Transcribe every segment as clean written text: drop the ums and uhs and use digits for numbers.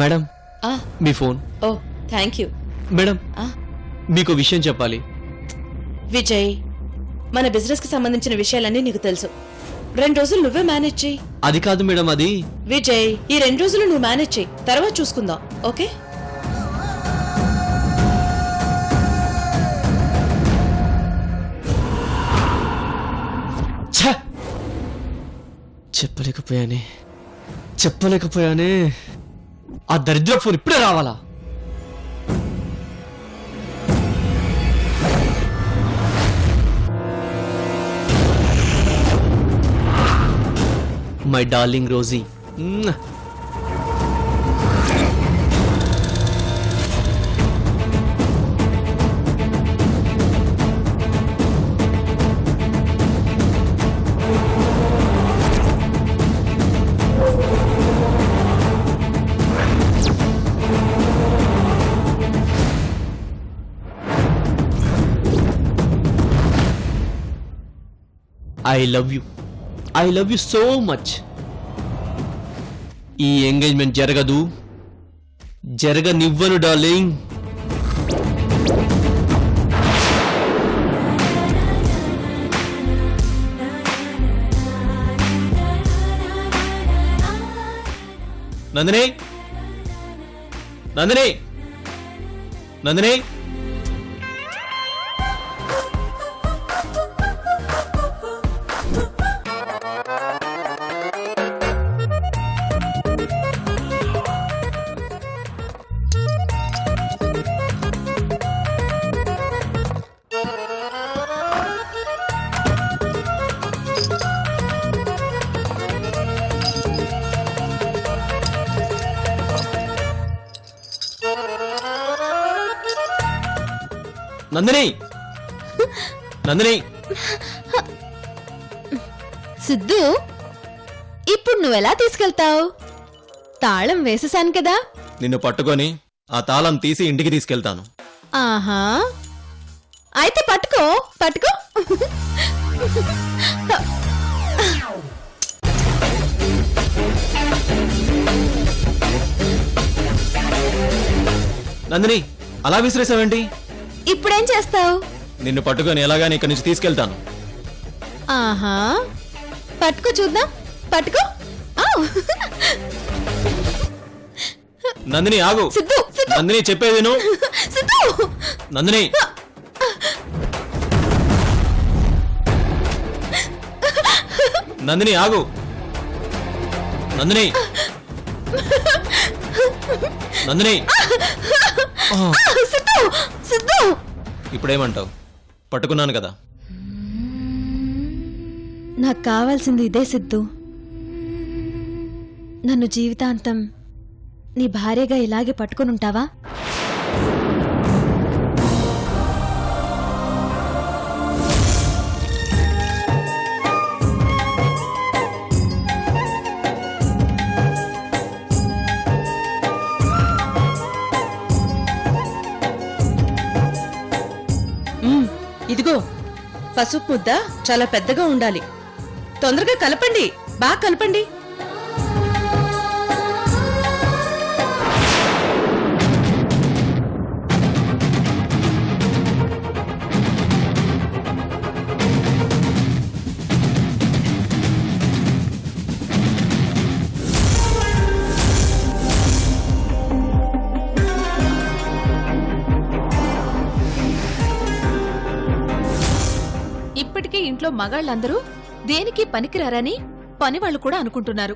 Madam మీ phone. Oh thank you. Madam మీకు విషయం చెప్పాలి. విజయ్, మన బిజినెస్ కి సంబంధించిన విషయాలన్నీ నీకు తెలుసు. 2 రోజులు నువ్వే మేనేజ్ చెయ్యి. అది కాదు మేడం, అది విజయ్, ఈ 2 రోజులు నువ్వు మేనేజ్ చెయ్యి, తర్వాత చూసుకుందాం. ఓకే? చెప్పలేకపోయానే. ఆ దరిద్ర ఫోన్ ఇప్పుడే రావాలా? My darling Rosie, I love you so much. ఈ ఎంగేజ్మెంట్ జరగనివ్వను డార్లింగ్. నందిని, నందిని, నందిని. నందిని, నందిని. సిద్ధు, ఇప్పుడు నువ్వెలా తీసుకెళ్తావు? తాళం వేసేసాను కదా. నిన్ను పట్టుకొని ఆ తాళం తీసి ఇంటికి తీసుకెళ్తాను. ఆహా, అయితే పట్టుకో పట్టుకో. నందిని, అలా విసిరేసావేంటి? ఇప్పుడేం చేస్తావు? నిన్ను పట్టుకొని ఎలాగాని ఇక్కడి నుంచి తీసుకెళ్తాను. ఆహా, పట్టుకో చూద్దాం. పట్టుకో. నందిని ఆగు. సిద్ధు, సిద్ధు. నందిని చెప్పేది విను. సిద్ధు. నందిని. నందిని ఆగు. నందిని, నందిని. సిద్ధు, సిద్ధు. ఇప్పుడేమంటావు? పట్టుకున్నాను కదా. నాకు కావాల్సింది ఇదే సిద్ధు. నన్ను జీవితాంతం నీ భార్యగా ఇలాగే పట్టుకుని ఉంటావా? ఇదిగో పసుపు ముద్ద చాలా పెద్దగా ఉండాలి. తొందరగా కలపండి, బాగా కలపండి. ఇప్పటికే ఇంట్లో మగాళ్ళందరూ దేనికి పనికిరారని పనివాళ్లు కూడా అనుకుంటున్నారు.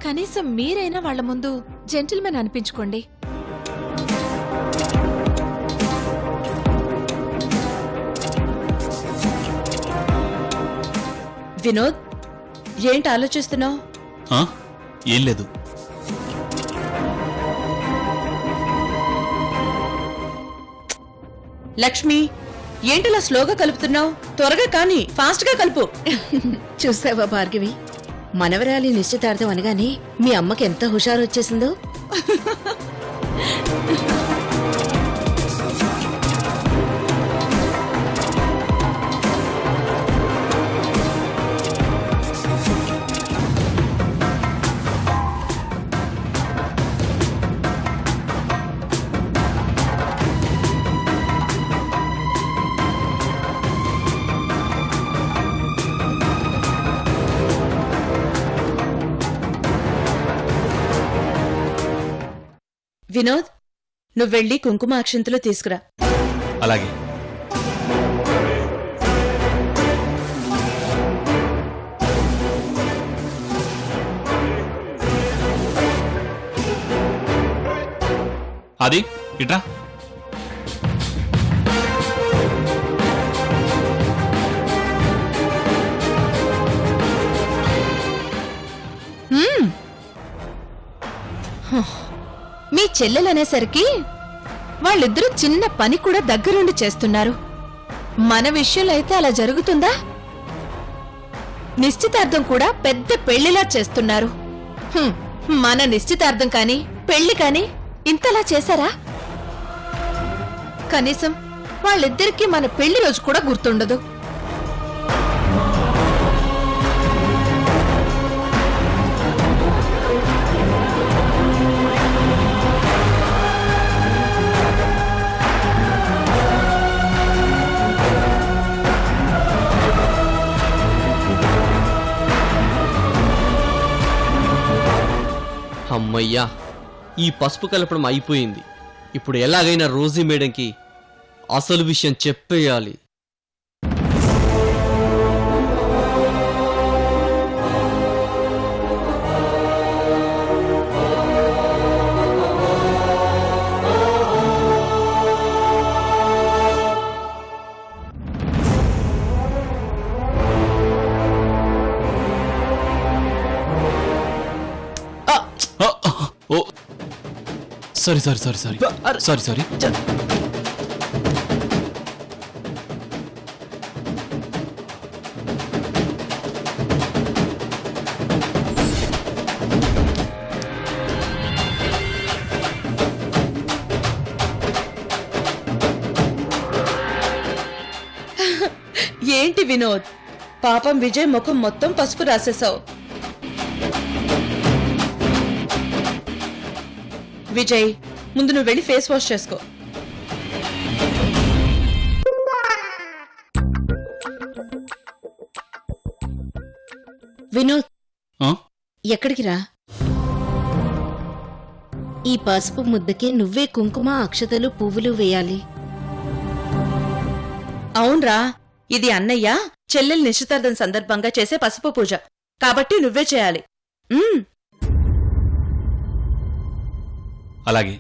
కనీసం మీరైనా వాళ్ల ముందు జెంటిల్మెన్ అనిపించుకోండి. వినోద్, ఏంటి ఆలోచిస్తున్నావు? ఏం లేదు. లక్ష్మి, ఏంటిలా స్లోగా కలుపుతున్నావు? త్వరగా కానీ, ఫాస్ట్ గా కలుపు. చూసావా భార్గవి, మనవరాలి నిశ్చితార్థం అనగానే మీ అమ్మకి ఎంత హుషారు వచ్చేసిందో. వినోద్ నువ్వెళ్ళి కుంకుమ అక్షంతలు తీసుకురా. అలాగే. అది ఇట్రా. మీ చెల్లెలనేసరికి వాళ్ళిద్దరూ చిన్న పని కూడా దగ్గరుండి చేస్తున్నారు. మన విషయంలో అయితే అలా జరుగుతుందా? నిశ్చితార్థం కూడా పెద్ద పెళ్లిలా చేస్తున్నారు. మన నిశ్చితార్థం కాని పెళ్లి కాని ఇంతలా చేశారా? కనీసం వాళ్ళిద్దరికీ మన పెళ్లి రోజు కూడా గుర్తుండదు. అమ్మయ్యా, ఈ పసుపు కలపడం అయిపోయింది. ఇప్పుడు ఎలాగైనా రోజీ మేడంకి అసలు విషయం చెప్పేయాలి. ఓ sorry sorry sorry sorry sorry sorry. ఏంటి వినోద్, పాపం విజయ్ ముఖం మొత్తం పసుపు రాసేశావు. విజయ్, ముందు నువ్వు వెళ్ళి ఫేస్ వాష్ చేసుకో. వినోద్, ఆ? ఎక్కడికి రా? ఈ పసుపు ముద్దకి నువ్వే కుంకుమ అక్షతలు పువ్వులు వేయాలి. అవునరా, ఇది అన్నయ్య చెల్లెలు నిశ్చితార్థం సందర్భంగా చేసే పసుపు పూజ కాబట్టి నువ్వే చేయాలి. అలాగే.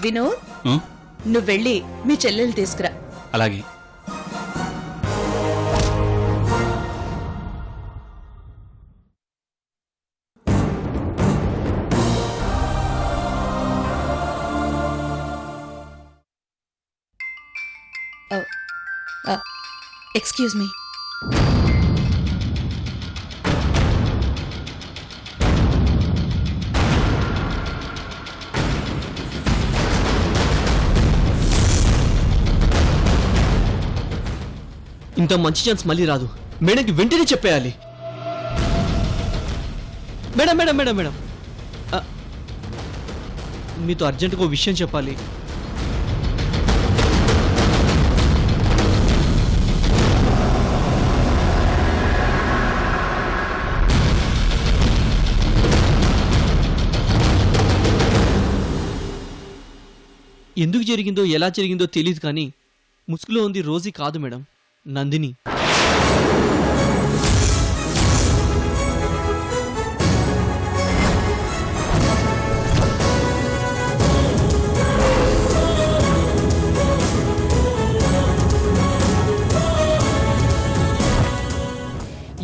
వినోద్, ఆ? నువ్వెళ్ళి మీ చెల్లెలు తీసుకురా. అలాగే. Excuse me. ఇంత మంచి ఛాన్స్ మళ్ళీ రాదు. మేడంకి వెంటనే చెప్పేయాలి. మేడం మేడం మేడం మేడం, మీతో అర్జెంటుగా ఓ విషయం చెప్పాలి. ఎందుకు జరిగిందో ఎలా జరిగిందో తెలియదు కానీ ముసుగులో ఉంది రోజీ కాదు మేడం, నందిని.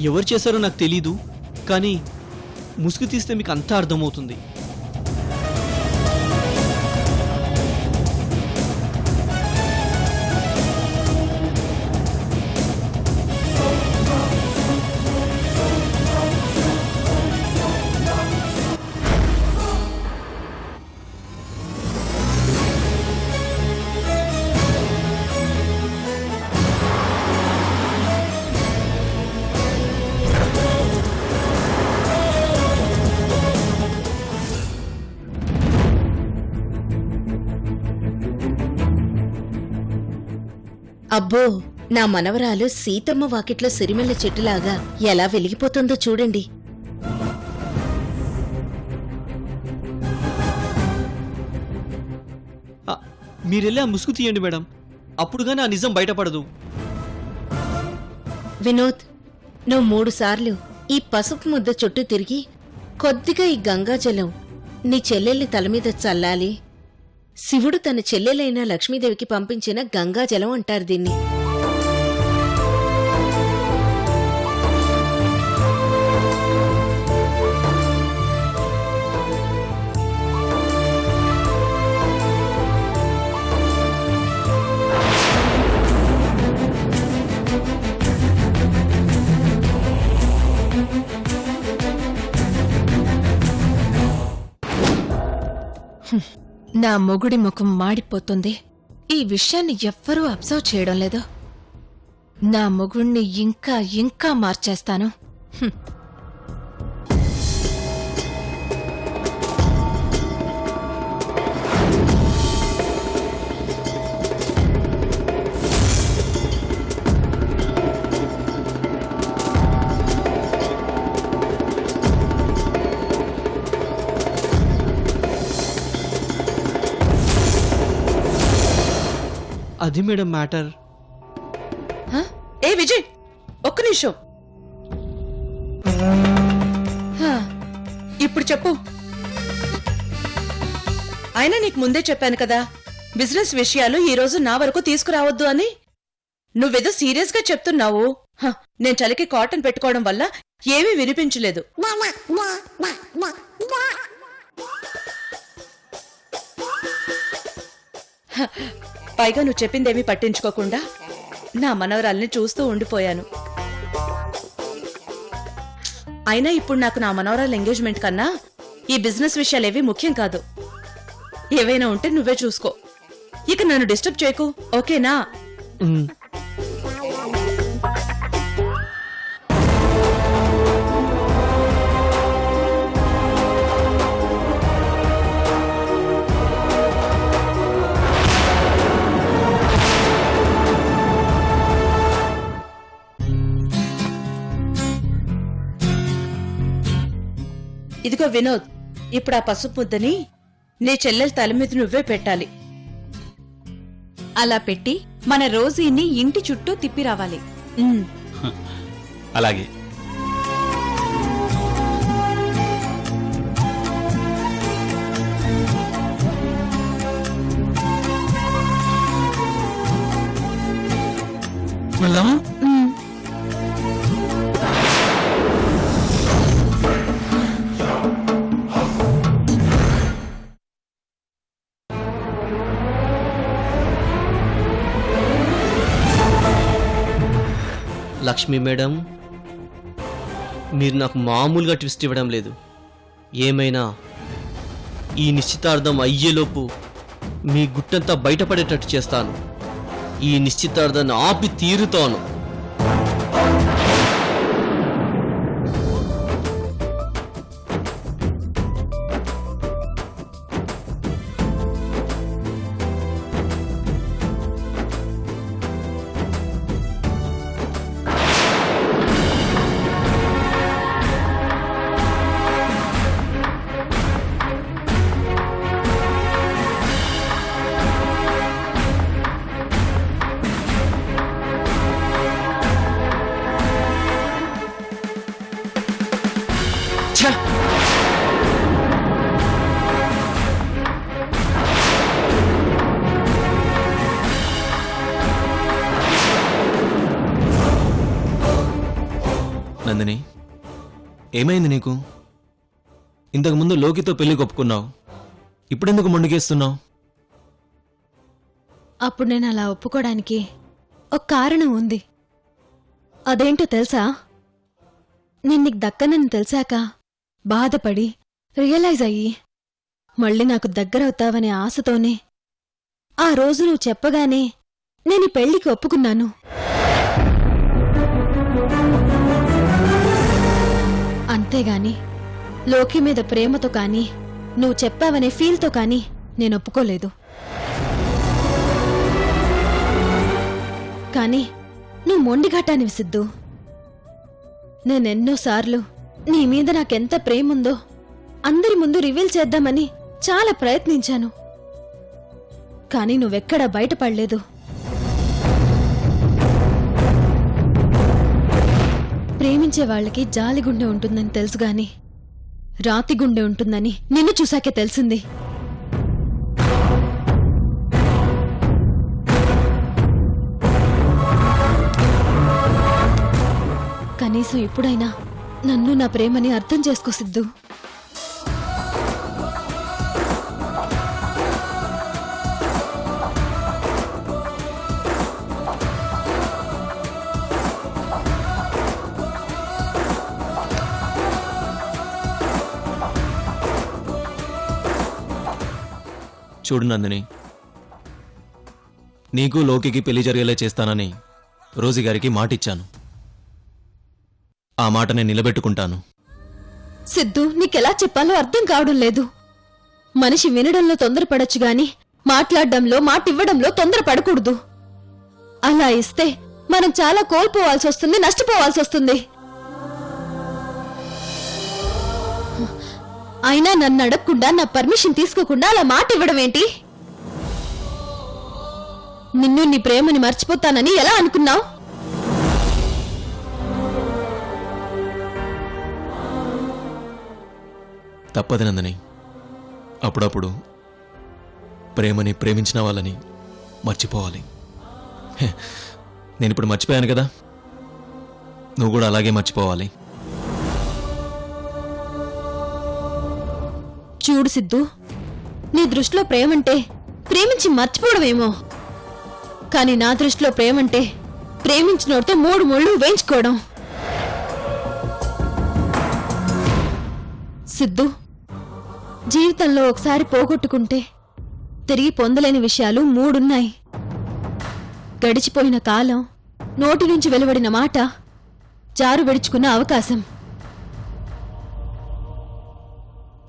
ఎవరు చేశారో నాకు తెలీదు కానీ ముసుగు తీస్తే మీకు అంతా అర్థమవుతుంది. అబ్బో నా మనవరాలు సీతమ్మ వాకిట్లో సిరిమెల్ల చెట్టులాగా ఎలా వెలిగిపోతుందో చూడండి. మీరెళ్ళి ఆ ముసుగు తీయండి మేడం, అప్పుడుగానే ఆ నిజం బయటపడదు. వినోద్, నువ్వు 3 సార్లు ఈ పసుపు ముద్ద చుట్టూ తిరిగి కొద్దిగా ఈ గంగాజలం నీ చెల్లెల్ని తలమీద చల్లాలి. శివుడు తన చెల్లెలైన లక్ష్మీదేవికి పంపించిన గంగాజలం అంటారు దీన్ని. నా మొగుడి ముఖం మాడిపోతుంది. ఈ విషయాన్ని ఎవ్వరూ అబ్జర్వ్ చేయడం లేదు. నా మొగుణ్ణి ఇంకా ఇంకా మార్చేస్తాను. అది మేడం మ్యాటర్. ఏ విజయ్, ఒక్క నిమిషం. హా, ఇప్పుడు చెప్పు. అయినా నీకు ముందే చెప్పాను కదా, బిజినెస్ విషయాలు ఈ రోజు నా వరకు తీసుకురావద్దు అని. నువ్వేదో సీరియస్ గా చెప్తున్నావు. హ, నేను చలికి కాటన్ పెట్టుకోవడం వల్ల ఏమీ వినిపించలేదు. హ, పైగా నువ్వు చెప్పిందేమీ పట్టించుకోకుండా నా మనవరాల్ని చూస్తూ ఉండిపోయాను. అయినా ఇప్పుడు నాకు నా మనవరాల ఎంగేజ్మెంట్ కన్నా ఈ బిజినెస్ విషయాలేవి ముఖ్యం కాదు. ఏవైనా ఉంటే నువ్వే చూసుకో. ఇక నన్ను డిస్టర్బ్ చేయకు, ఓకేనా? ఇదిగో వినోద్, ఇప్పుడు ఆ పసుపు ముద్దని నీ చెల్లెల తల మీద నువ్వే పెట్టాలి. అలా పెట్టి మన రోజీని ఇంటి చుట్టూ తిప్పి రావాలి. అలాగే. వెళ్దామా? లక్ష్మి మేడం, మీరు నాకు మామూలుగా ట్విస్ట్ ఇవ్వడం లేదు. ఏమైనా ఈ నిశ్చితార్థం అయ్యేలోపు మీ గుట్టంతా బయటపడేటట్టు చేస్తాను. ఈ నిశ్చితార్థాన్ని ఆపి తీరుతాను. నందిని, ఏమైంది నీకు? ఇంతకుముందు లోకితో పెళ్లి ఒప్పుకున్నావు, ఇప్పుడెందుకు మొండికేస్తున్నావు? అప్పుడు నేను అలా ఒప్పుకోవడానికి ఒక కారణం ఉంది. అదేంటో తెలుసా? నేను నీకు దక్కనని తెలిసాక బాధపడి రియలైజ్ అయ్యి మళ్ళీ నాకు దగ్గరవుతావనే ఆశతోనే ఆ రోజు నువ్వు చెప్పగానే నేను ఈ పెళ్లికి ఒప్పుకున్నాను. అంతేగాని లోకి మీద ప్రేమతో కానీ నువ్వు చెప్పావనే ఫీల్తో కానీ నేను ఒప్పుకోలేదు. కానీ నువ్వు మొండిఘటానివి సిద్ధు. నేనెన్నోసార్లు నీ మీద నాకెంత ప్రేముందో అందరి ముందు రివీల్ చేద్దామని చాలా ప్రయత్నించాను. కానీ నువ్వెక్కడా బయటపడలేదు. ప్రేమించే వాళ్ళకి జాలి గుండె ఉంటుందని తెలుసు గాని రాతి గుండె ఉంటుందని నిన్ను చూశాకే తెలిసింది. కనీసం ఇప్పుడైనా నన్ను నా ప్రేమని అర్థం చేసుకో సిద్ధు. చూడు నందిని, నీకు లోకికి పెళ్లి జరిగేలా చేస్తానని రోజీ గారికి మాటిచ్చాను. ఆ మాట నేను నిలబెట్టుకుంటాను. సిద్ధు, నీకెలా చెప్పాలో అర్థం కావడం లేదు. మనిషి వినడంలో తొందరపడొచ్చు గాని మాట్లాడడంలో మాటివ్వడంలో తొందరపడకూడదు. అలా ఇస్తే మనం చాలా కోల్పోవాల్సి వస్తుంది, నష్టపోవాల్సి వస్తుంది. అయినా నన్ను అడగకుండా నా పర్మిషన్ తీసుకోకుండా అలా మాట ఇవ్వడం ఏంటి? నిన్ను నీ ప్రేమని మర్చిపోతానని ఎలా అనుకున్నావు? తప్పదు నందిని, అప్పుడప్పుడు ప్రేమని ప్రేమించిన వాళ్ళని మర్చిపోవాలి. నేను ఇప్పుడు మర్చిపోయాను కదా, నువ్వు కూడా అలాగే మర్చిపోవాలి. చూడు సిద్ధు, నీ దృష్టిలో ప్రేమంటే ప్రేమించి మర్చిపోవడమేమో, కానీ నా దృష్టిలో ప్రేమంటే ప్రేమించినోడితో 3 ముళ్ళు వేయించుకోవడం. సిద్ధు, జీవితంలో ఒకసారి పోగొట్టుకుంటే తిరిగి పొందలేని విషయాలు 3 ఉన్నాయి. గడిచిపోయిన కాలం, నోటి నుంచి వెలువడిన మాట, జారు విడుచుకున్న అవకాశం.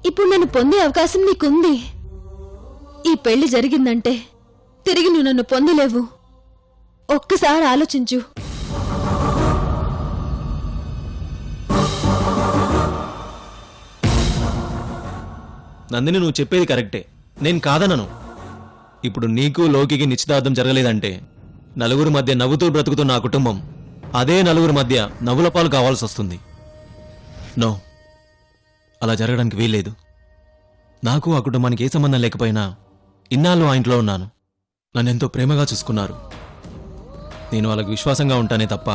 ఇప్పుడు నన్ను పొందే అవకాశం నీకుంది. ఈ పెళ్లి జరిగిందంటే తిరిగి నువ్వు నన్ను పొందలేవు. ఒక్కసారి ఆలోచించు. నందిని, నువ్వు చెప్పేది కరెక్టే, నేను కాదనను. ఇప్పుడు నీకు లోకికి నిశ్చితార్థం జరగలేదంటే నలుగురి మధ్య నవ్వుతూ బ్రతుకుతున్న ఆ కుటుంబం అదే నలుగురి మధ్య నవ్వుల పాలు కావాల్సి వస్తుంది. నో, అలా జరగడానికి వీల్లేదు. నాకు ఆ కుటుంబానికి ఏ సంబంధం లేకపోయినా ఇన్నాళ్ళు ఆ ఇంట్లో ఉన్నాను. నన్నెంతో ప్రేమగా చూసుకున్నారు. నేను వాళ్ళకి విశ్వాసంగా ఉంటానే తప్ప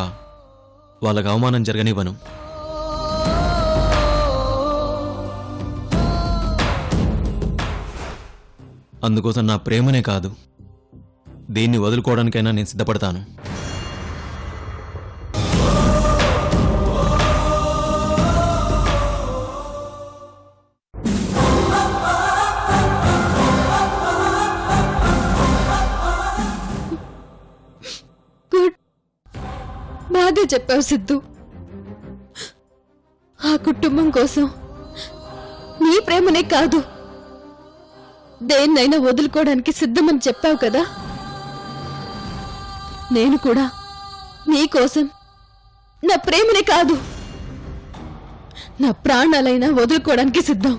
వాళ్ళకి అవమానం జరగనివ్వను. అందుకోసం నా ప్రేమనే కాదు, దీన్ని వదులుకోవడానికైనా నేను సిద్ధపడతాను. గుడ్, బాగా చెప్పావు సిద్ధు. ఆ కుటుంబం కోసం నీ ప్రేమనే కాదు, దేన్నైనా వదులుకోవడానికి సిద్ధమని చెప్పావు కదా. నేను కూడా నీకోసం నా ప్రేమనే కాదు, నా ప్రాణాలైనా వదులుకోవడానికి సిద్ధం.